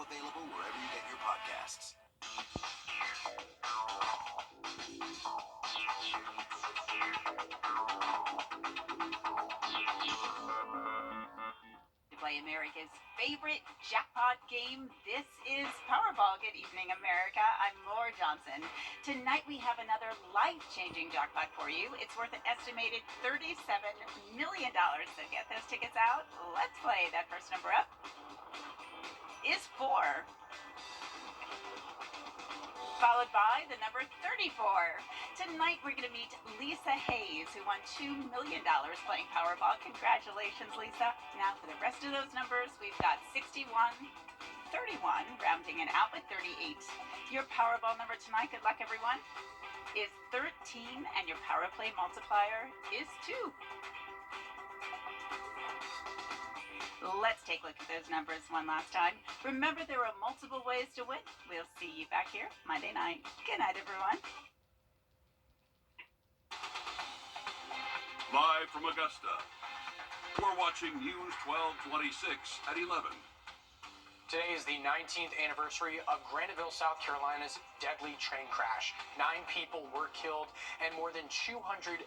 available wherever you get your podcasts. Play America's favorite jackpot game. This is Powerball. Good evening, America. I'm Laura Johnson. Tonight we have another life-changing jackpot for you. It's worth an estimated $37 million. So get those tickets out. Let's play. That first number up is 4. Followed by the number 34. Tonight we're going to meet Lisa Hayes, who won $2 million playing Powerball. Congratulations, Lisa. Now for the rest of those numbers, we've got 61, 31, rounding it out with 38. Your Powerball number tonight, good luck everyone, is 13, and your Power Play multiplier is 2. Let's take a look at those numbers one last time. Remember, there are multiple ways to win. We'll see you back here Monday night. Good night, everyone. Live from Augusta, we're watching News 1226 at 11. Today is the 19th anniversary of Graniteville, South Carolina's deadly train crash. 9 people were killed and more than 250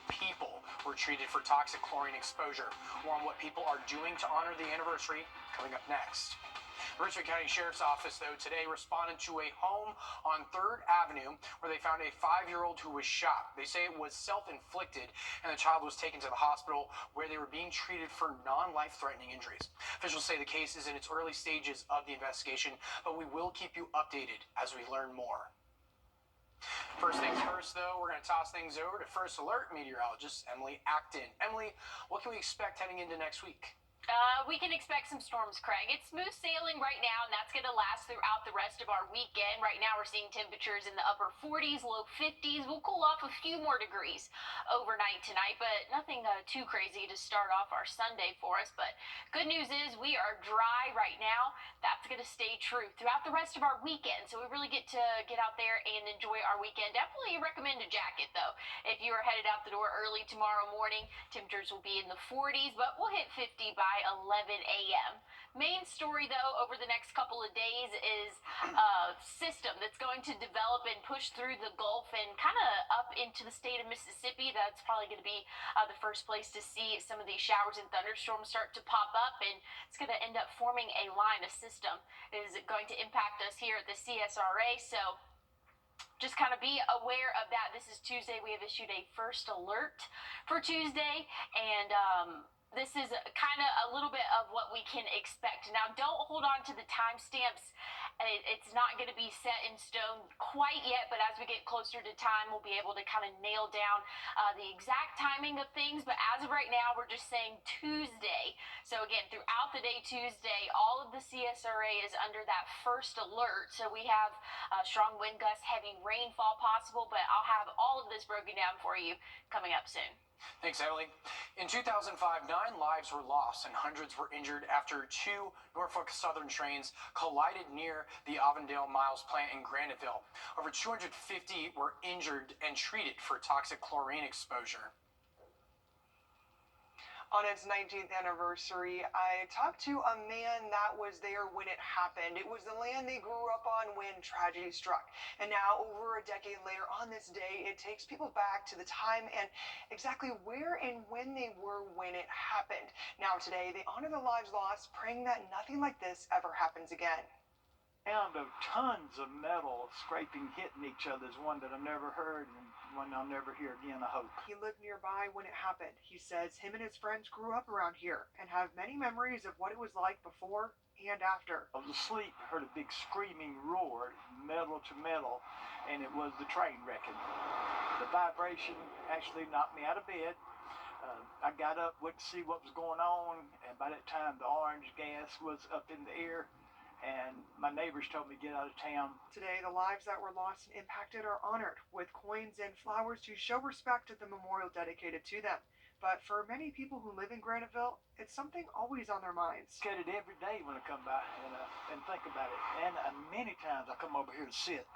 people were treated for toxic chlorine exposure. More on what people are doing to honor the anniversary coming up next. The Richmond County Sheriff's Office, though, today responded to a home on 3rd Avenue where they found a 5-year-old who was shot. They say it was self-inflicted, and the child was taken to the hospital where they were being treated for non-life-threatening injuries. Officials say the case is in its early stages of the investigation, but we will keep you updated as we learn more. First things first, though, we're going to toss things over to First Alert meteorologist Emily Acton. Emily, what can we expect heading into next week? We can expect some storms, Craig. It's smooth sailing right now, and that's going to last throughout the rest of our weekend. Right now, we're seeing temperatures in the upper 40s, low 50s. We'll cool off a few more degrees overnight tonight, but nothing too crazy to start off our Sunday for us. But good news is we are dry right now. That's going to stay true throughout the rest of our weekend, so we really get to get out there and enjoy our weekend. Definitely recommend a jacket, though. If you are headed out the door early tomorrow morning, temperatures will be in the 40s, but we'll hit 50 by 11 a.m. Main story, though, over the next couple of days is a system that's going to develop and push through the Gulf and kind of up into the state of Mississippi. That's probably going to be the first place to see some of these showers and thunderstorms start to pop up, and it's going to end up forming a line. A system is going to impact us here at the CSRA, so just kind of be aware of that. This is Tuesday. We have issued a first alert for Tuesday, and this is kind of a little bit of what we can expect. Now, don't hold on to the timestamps. It's not going to be set in stone quite yet, but as we get closer to time, we'll be able to kind of nail down the exact timing of things. But as of right now, we're just saying Tuesday. So again, throughout the day Tuesday, all of the CSRA is under that first alert. So we have strong wind gusts, heavy rainfall possible, but I'll have all of this broken down for you coming up soon. Thanks, Emily. In 2005, 9 lives were lost and hundreds were injured after 2 Norfolk Southern trains collided near the Avondale Miles plant in Graniteville. Over 250 were injured and treated for toxic chlorine exposure. On its 19th anniversary, I talked to a man that was there when it happened. It was the land they grew up on when tragedy struck. And now, over a decade later, on this day, it takes people back to the time and exactly where and when they were when it happened. Now, today, they honor the lives lost, praying that nothing like this ever happens again. Sound of tons of metal scraping, hitting each other is one that I've never heard, and one I'll never hear again, I hope. He lived nearby when it happened. He says him and his friends grew up around here and have many memories of what it was like before and after. I was asleep, heard a big screaming roar, metal to metal, and it was the train wrecking. The vibration actually knocked me out of bed. I got up, went to see what was going on, and by that time the orange gas was up in the air. And my neighbors told me to get out of town. Today, the lives that were lost and impacted are honored with coins and flowers to show respect at the memorial dedicated to them. But for many people who live in Graniteville, it's something always on their minds. I get it every day when I come by and think about it. And many times I come over here to sit.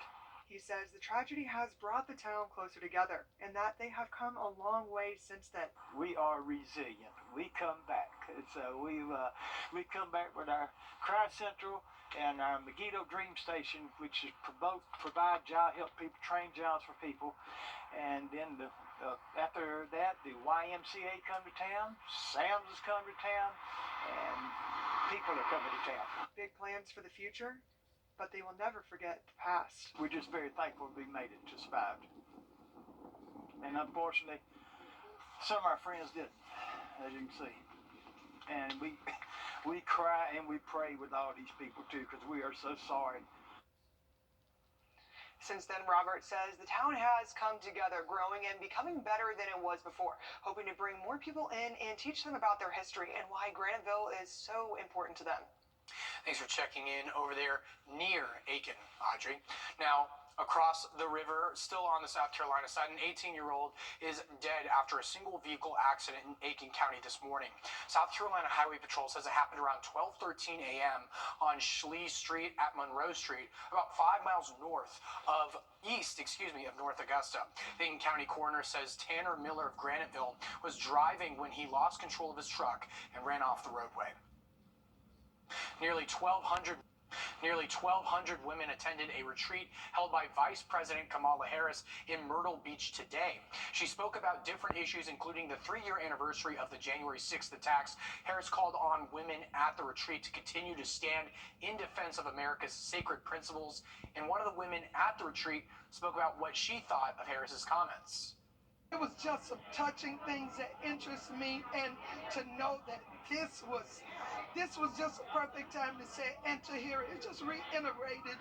He says the tragedy has brought the town closer together and that they have come a long way since then. We are resilient. We come back. So we come back with our Cry Central and our Megiddo Dream Station, which is provide job, help people, train jobs for people. And then after that, the YMCA come to town, Sam's has come to town, and people are coming to town. Big plans for the future, but they will never forget the past. We're just very thankful we made it to survive. And unfortunately, some of our friends didn't, as you can see. And we cry and we pray with all these people too, because we are so sorry. Since then, Robert says the town has come together, growing and becoming better than it was before, hoping to bring more people in and teach them about their history and why Graniteville is so important to them. Thanks for checking in over there near Aiken, Audrey. Now, across the river, still on the South Carolina side, an 18-year-old is dead after a single vehicle accident in Aiken County this morning. South Carolina Highway Patrol says it happened around 12:13 a.m. on Schley Street at Monroe Street, about 5 miles east of North Augusta. The Aiken County coroner says Tanner Miller of Graniteville was driving when he lost control of his truck and ran off the roadway. Nearly 1,200 women attended a retreat held by Vice President Kamala Harris in Myrtle Beach today. She spoke about different issues, including the 3-year anniversary of the January 6th attacks. Harris called on women at the retreat to continue to stand in defense of America's sacred principles. And one of the women at the retreat spoke about what she thought of Harris's comments. It was just some touching things that interest me, and to know that this was just a perfect time to say and to hear it. It just reiterated.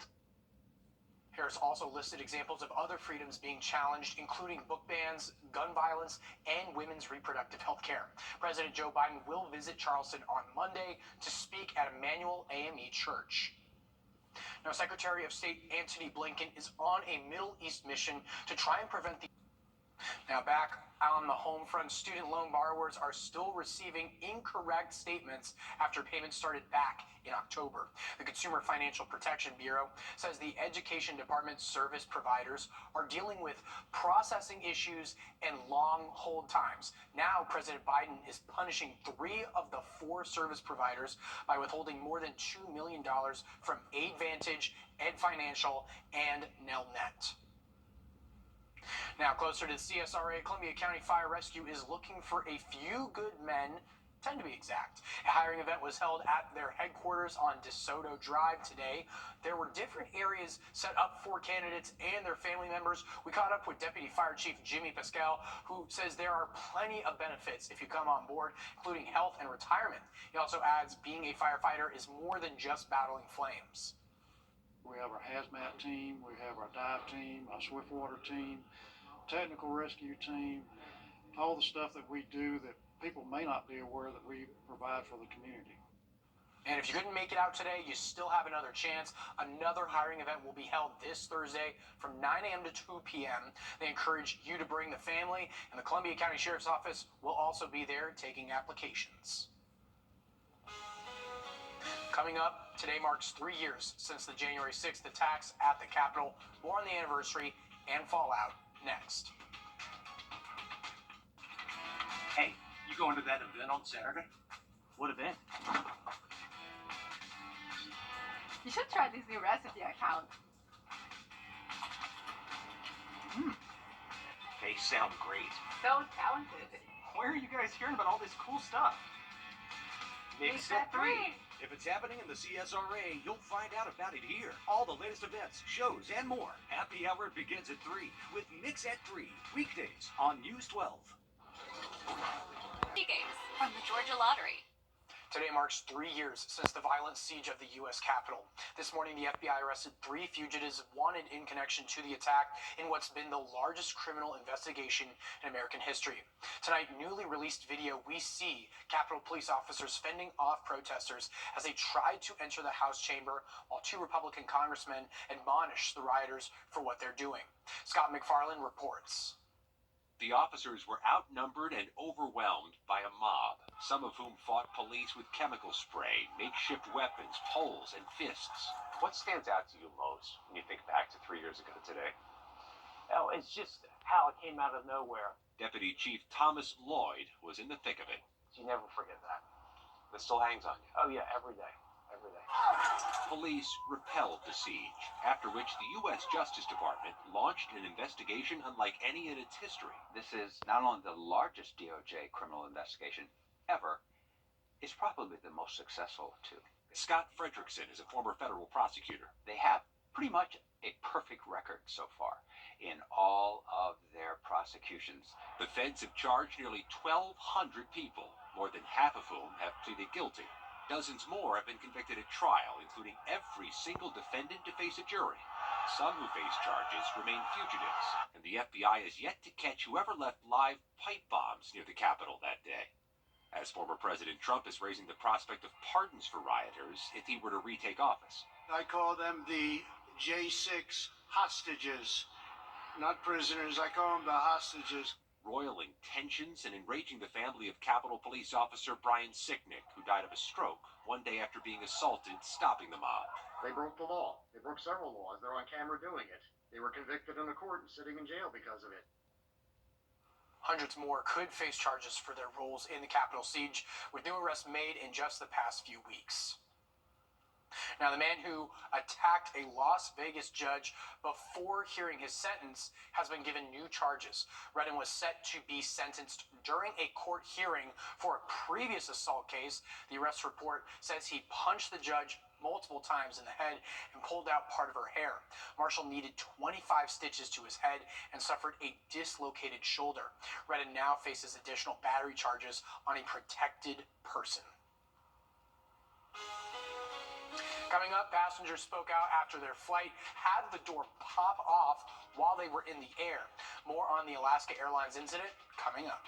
Harris also listed examples of other freedoms being challenged, including book bans, gun violence, and women's reproductive health care. President Joe Biden will visit Charleston on Monday to speak at Emmanuel AME Church. Now, Secretary of State Antony Blinken is on a Middle East mission to try and prevent the... Now, back on the home front, student loan borrowers are still receiving incorrect statements after payments started back in October. The Consumer Financial Protection Bureau says the Education Department service providers are dealing with processing issues and long hold times. Now, President Biden is punishing 3 of the 4 service providers by withholding more than $2 million from AidVantage, Ed Financial, and Nelnet. Now, closer to the CSRA, Columbia County Fire Rescue is looking for a few good men, 10 to be exact. A hiring event was held at their headquarters on DeSoto Drive today. There were different areas set up for candidates and their family members. We caught up with Deputy Fire Chief Jimmy Pascal, who says there are plenty of benefits if you come on board, including health and retirement. He also adds being a firefighter is more than just battling flames. We have our hazmat team, we have our dive team, our swift water team, technical rescue team, all the stuff that we do that people may not be aware that we provide for the community. And if you couldn't make it out today, you still have another chance. Another hiring event will be held this Thursday from 9 a.m. to 2 p.m. They encourage you to bring the family, and the Columbia County Sheriff's Office will also be there taking applications. Coming up, today marks 3 years since the January 6th attacks at the Capitol. More on the anniversary and fallout next. Hey, you going to that event on Saturday? What event? You should try this new recipe I found. They sound great. So talented. Where are you guys hearing about all this cool stuff? Mix at 3. If it's happening in the CSRA, you'll find out about it here. All the latest events, shows, and more. Happy Hour begins at 3 with Mix at 3, weekdays on News 12. Games from the Georgia Lottery. Today marks 3 years since the violent siege of the U.S. Capitol. This morning, the FBI arrested 3 fugitives wanted in connection to the attack in what's been the largest criminal investigation in American history. Tonight, newly released video, we see Capitol police officers fending off protesters as they tried to enter the House chamber, while 2 Republican congressmen admonish the rioters for what they're doing. Scott McFarland reports. The officers were outnumbered and overwhelmed by a mob, some of whom fought police with chemical spray, makeshift weapons, poles, and fists. What stands out to you most when you think back to 3 years ago today? Oh, it's just how it came out of nowhere. Deputy Chief Thomas Lloyd was in the thick of it. You never forget that. That still hangs on you. Oh yeah, every day. Every day. Police repelled the siege, after which the U.S. Justice Department launched an investigation unlike any in its history. This is not only the largest DOJ criminal investigation ever, it's probably the most successful, too. Scott Fredrickson is a former federal prosecutor. They have pretty much a perfect record so far in all of their prosecutions. The feds have charged nearly 1,200 people, more than half of whom have pleaded guilty. Dozens more have been convicted at trial, including every single defendant to face a jury. Some who face charges remain fugitives, and the FBI is yet to catch whoever left live pipe bombs near the Capitol that day. As former President Trump is raising the prospect of pardons for rioters if he were to retake office. I call them the J6 hostages, not prisoners. I call them the hostages. Roiling tensions and enraging the family of Capitol Police Officer Brian Sicknick, who died of a stroke one day after being assaulted stopping the mob. They broke the law. They broke several laws. They're on camera doing it. They were convicted in a court and sitting in jail because of it. Hundreds more could face charges for their roles in the Capitol siege, with new arrests made in just the past few weeks. Now, the man who attacked a Las Vegas judge before hearing his sentence has been given new charges. Wrdw was set to be sentenced during a court hearing for a previous assault case. The arrest report says he punched the judge multiple times in the head and pulled out part of her hair. Marshall needed 25 stitches to his head and suffered a dislocated shoulder. Wrdw now faces additional battery charges on a protected person. Coming up, passengers spoke out after their flight had the door pop off while they were in the air. More on the Alaska Airlines incident coming up.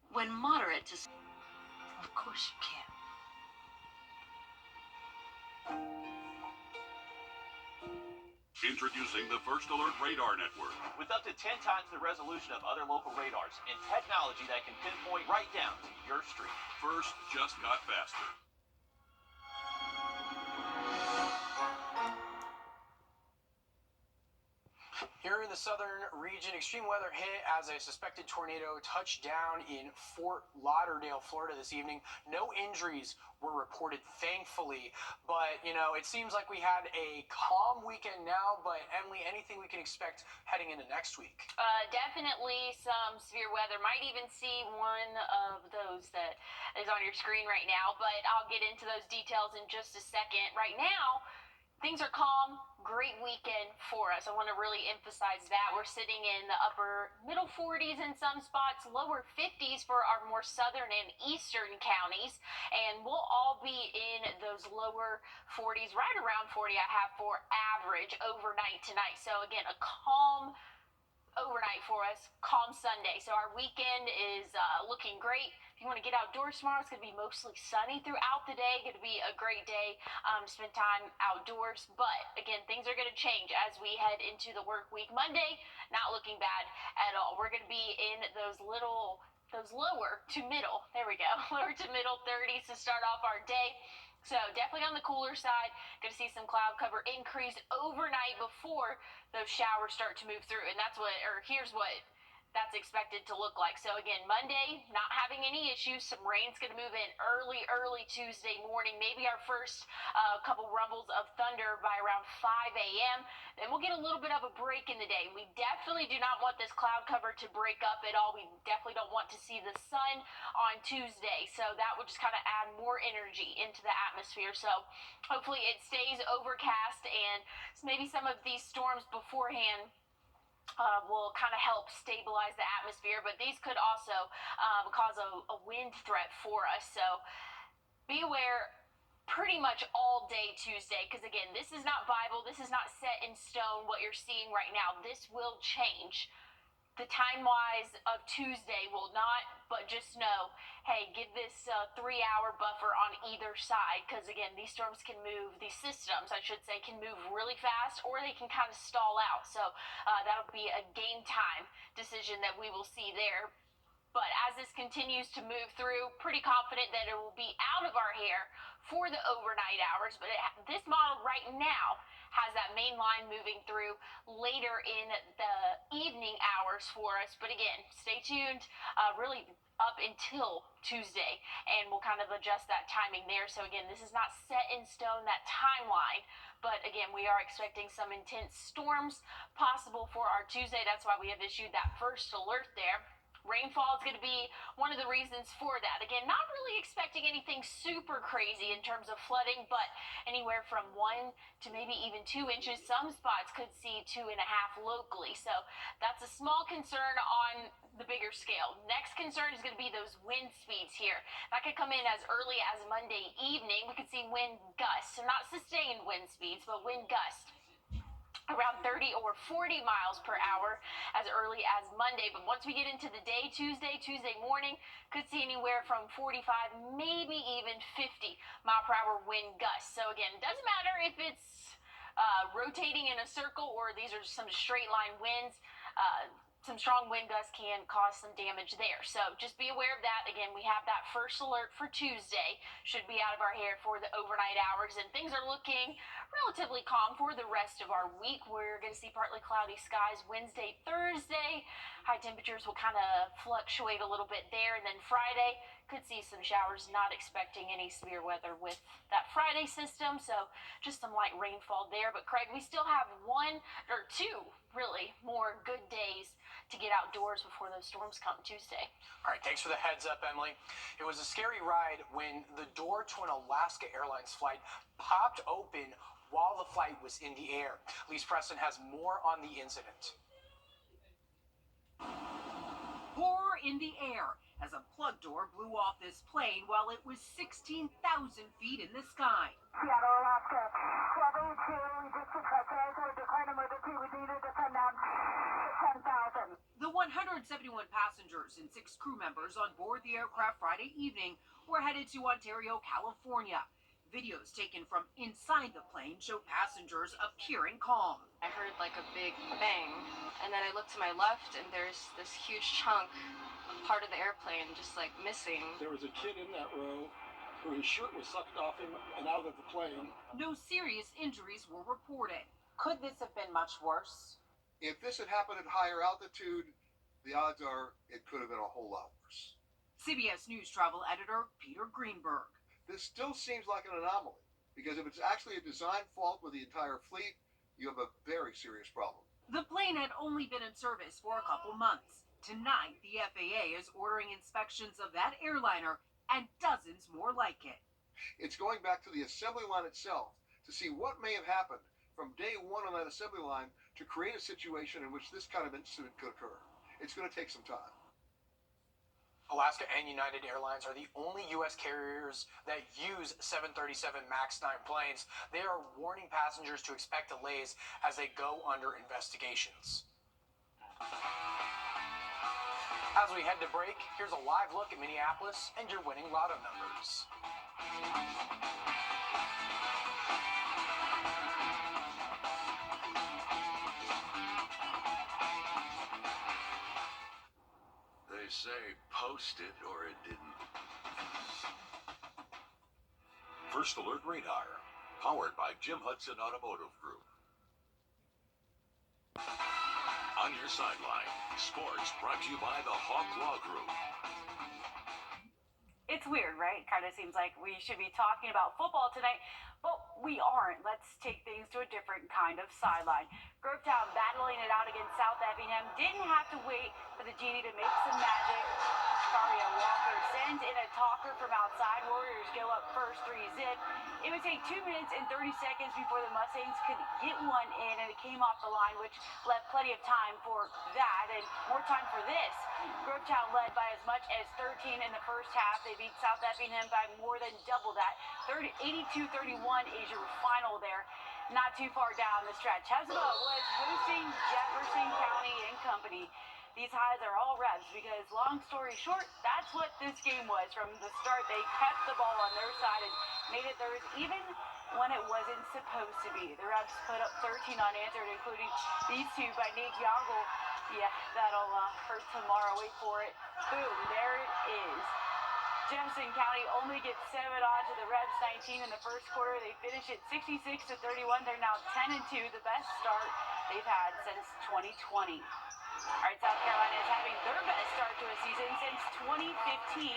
When moderate to... Of course you can. Introducing the First Alert Radar Network. With up to 10 times the resolution of other local radars and technology that can pinpoint right down to your street. First just got faster. Here in the southern region, extreme weather hit as a suspected tornado touched down in Fort Lauderdale, Florida this evening. No injuries were reported, thankfully. But, it seems like we had a calm weekend now. But, Emily, anything we can expect heading into next week? Definitely some severe weather. Might even see one of those that is on your screen right now. But I'll get into those details in just a second. Right now, things are calm. Great weekend for us. I want to really emphasize that. We're sitting in the upper middle 40s in some spots, lower 50s for our more southern and eastern counties. And we'll all be in those lower 40s, right around 40 I have for average overnight tonight. So again, a calm overnight for us, calm Sunday. So our weekend is looking great. If you want to get outdoors tomorrow, it's going to be mostly sunny throughout the day. Going to be a great day to spend time outdoors. But again, things are going to change as we head into the work week. Monday, not looking bad at all. We're going to be in those lower to middle, there we go, lower to middle 30s to start off our day. So definitely on the cooler side, going to see some cloud cover increase overnight before those showers start to move through. And here's what that's expected to look like. So again, Monday, not having any issues. Some rain's going to move in early Tuesday morning. Maybe our first couple rumbles of thunder by around 5 a.m. Then we'll get a little bit of a break in the day. We definitely do not want this cloud cover to break up at all. We definitely don't want to see the sun on Tuesday. So that would just kind of add more energy into the atmosphere. So hopefully it stays overcast, and maybe some of these storms beforehand will kind of help stabilize the atmosphere, but these could also cause a wind threat for us. So be aware pretty much all day Tuesday, because again, this is not Bible, this is not set in stone what you're seeing right now. This will change the time-wise of Tuesday will not, but just know, hey, give this 3-hour buffer on either side, because again, these storms can move, these systems, I should say, can move really fast, or they can kind of stall out. So that'll be a game time decision that we will see there. But as this continues to move through, pretty confident that it will be out of our hair for the overnight hours. But this model right now has that main line moving through later in the evening hours for us. But again, stay tuned really up until Tuesday, and we'll kind of adjust that timing there. So again, this is not set in stone, that timeline. But again, we are expecting some intense storms possible for our Tuesday. That's why we have issued that first alert there. Rainfall is going to be one of the reasons for that. Again, not really expecting anything super crazy in terms of flooding, but anywhere from 1 to maybe even 2 inches. Some spots could see 2.5 locally. So that's a small concern on the bigger scale. Next concern is going to be those wind speeds here. That could come in as early as Monday evening. We could see wind gusts, so not sustained wind speeds, but wind gusts around 30 or 40 miles per hour as early as Monday. But once we get into the day, Tuesday morning, could see anywhere from 45, maybe even 50 mile per hour wind gusts. So again, it doesn't matter if it's rotating in a circle or these are some straight line winds. Some strong wind gusts can cause some damage there. So just be aware of that. Again, we have that first alert for Tuesday. Should be out of our hair for the overnight hours. And things are looking relatively calm for the rest of our week. We're going to see partly cloudy skies Wednesday, Thursday. High temperatures will kind of fluctuate a little bit there. And then Friday, could see some showers. Not expecting any severe weather with that Friday system. So just some light rainfall there. But Craig, we still have 1 or 2 really more good days to get outdoors before those storms come Tuesday. All right, thanks for the heads up, Emily. It was a scary ride when the door to an Alaska Airlines flight popped open while the flight was in the air. Lise Preston has more on the incident. Horror in the air as a plug door blew off this plane while it was 16,000 feet in the sky. Seattle, Alaska, 72, Egyptian President, we declared emergency. We need to descend down to 10,000. The 171 passengers and 6 crew members on board the aircraft Friday evening were headed to Ontario, California. Videos taken from inside the plane show passengers appearing calm. I heard like a big bang, and then I looked to my left, and there's this huge chunk of part of the airplane just like missing. There was a kid in that row whose shirt was sucked off him and out of the plane. No serious injuries were reported. Could this have been much worse? If this had happened at higher altitude, the odds are it could have been a whole lot worse. CBS News travel editor Peter Greenberg. This still seems like an anomaly, because if it's actually a design fault with the entire fleet, you have a very serious problem. The plane had only been in service for a couple months. Tonight, the FAA is ordering inspections of that airliner and dozens more like it. It's going back to the assembly line itself to see what may have happened from day one on that assembly line to create a situation in which this kind of incident could occur. It's going to take some time. Alaska and United Airlines are the only U.S. carriers that use 737 MAX 9 planes. They are warning passengers to expect delays as they go under investigations. As we head to break, here's a live look at Minneapolis and your winning lotto numbers. They say post it or it didn't. First Alert Radar, powered by Jim Hudson Automotive Group. On your sideline, sports brought to you by the Hawk Law Group. It's weird, right? Kind of seems like we should be talking about football tonight, but we aren't. Let's take things to a different kind of sideline. Grovetown battling it out against South Effingham. Didn't have to wait for the Genie to make some magic. Daria Walker sends in a talker from outside. Warriors go up first 3-zip. It would take 2 minutes and 30 seconds before the Mustangs could get one in, and it came off the line, which left plenty of time for that and more time for this. Grovetown led by as much as 13 in the first half. They beat South Effingham by more than double that. 82-31 is your final there. Not too far down the stretch. Hezbollah was hosting Jefferson County and Company. These highs are all Revs because, long story short, that's what this game was. From the start, they kept the ball on their side and made it theirs even when it wasn't supposed to be. The Revs put up 13 unanswered, including these two by Nate Yoggle. Yeah, that'll hurt tomorrow. Wait for it. Boom, there it is. Jefferson County only gets 7 odds to the Revs 19 in the first quarter. They finish at 66-31. They're now 10-2, the best start they've had since 2020. All right, South Carolina is having their best start to a season since 2015.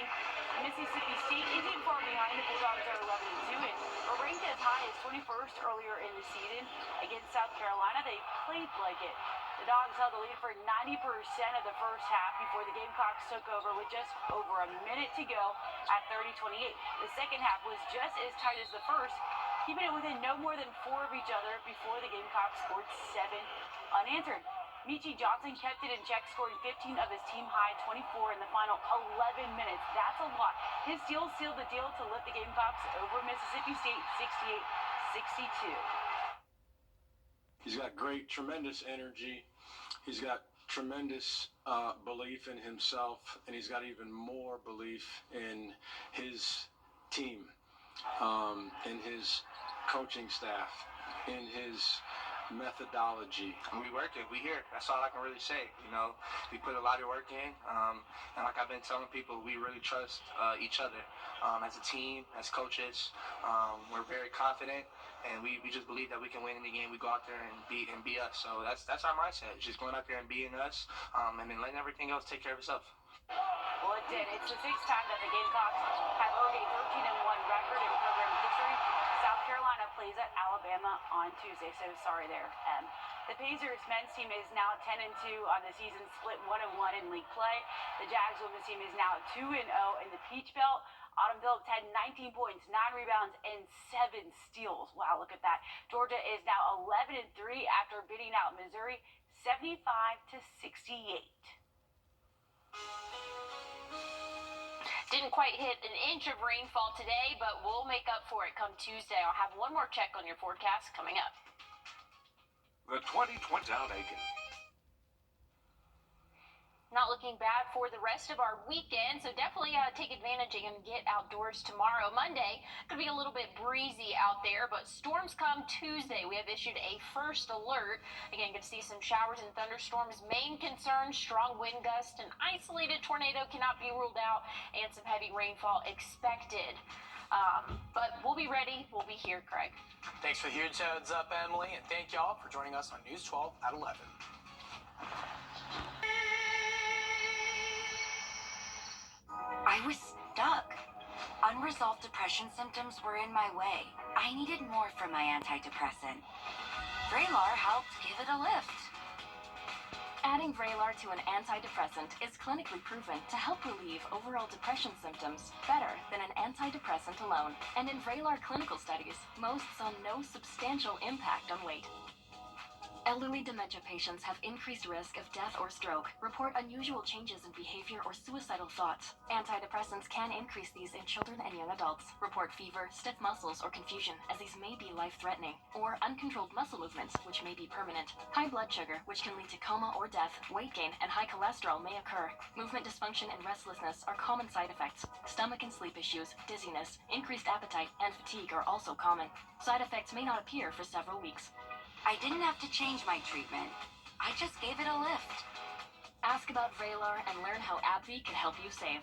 Mississippi State isn't far behind. The Bulldogs are 11-2 and were ranked as high as 21st earlier in the season. Against South Carolina, they played like it. The Dogs held the lead for 90% of the first half before the Gamecocks took over with just over a minute to go at 30-28. The second half was just as tight as the first, keeping it within no more than 4 of each other before the Gamecocks scored 7 unanswered. Michi Johnson kept it in check, scoring 15 of his team-high 24 in the final 11 minutes. That's a lot. His steal sealed the deal to lift the Gamecocks over Mississippi State 68-62. He's got great, tremendous energy. He's got tremendous belief in himself, and he's got even more belief in his team, in his coaching staff, in his methodology. We work it. We here. That's all I can really say. You know, we put a lot of work in, and like I've been telling people, we really trust each other as a team, as coaches. We're very confident, and we just believe that we can win in the game. We go out there and be us. So that's our mindset. Just going out there and being us, and then letting everything else take care of itself. Well, it did. It's the 6th time that the Gamecocks have earned a 13-1 record in program history. South Carolina plays at Alabama on Tuesday, so sorry there. The Pacers men's team is now 10-2 on the season, split 1-1 in league play. The Jags women's team is now 2-0 in the Peach Belt. Autumn Phillips had 19 points, 9 rebounds, and 7 steals. Wow, look at that. Georgia is now 11-3 after beating out Missouri 75-68. Didn't quite hit an inch of rainfall today, but we'll make up for it come Tuesday. I'll have one more check on your forecast coming up. The 2020 down Aiken. Not looking bad for the rest of our weekend, so definitely take advantage and get outdoors tomorrow. Monday could be a little bit breezy out there, but storms come Tuesday. We have issued a first alert. Again, going to see some showers and thunderstorms. Main concern, strong wind gusts. An isolated tornado cannot be ruled out, and some heavy rainfall expected. But we'll be ready. We'll be here, Craig. Thanks for the huge heads up, Emily, and thank y'all for joining us on News 12 at 11. I was stuck. Unresolved depression symptoms were in my way. I needed more from my antidepressant. Vraylar helped give it a lift. Adding Vraylar to an antidepressant is clinically proven to help relieve overall depression symptoms better than an antidepressant alone. And in Vraylar clinical studies, most saw no substantial impact on weight. Elderly dementia patients have increased risk of death or stroke, report unusual changes in behavior or suicidal thoughts. Antidepressants can increase these in children and young adults, report fever, stiff muscles, or confusion, as these may be life-threatening, or uncontrolled muscle movements, which may be permanent. High blood sugar, which can lead to coma or death, weight gain, and high cholesterol may occur. Movement dysfunction and restlessness are common side effects. Stomach and sleep issues, dizziness, increased appetite, and fatigue are also common. Side effects may not appear for several weeks. I didn't have to change my treatment. I just gave it a lift. Ask about Vraylar and learn how AbbVie can help you save.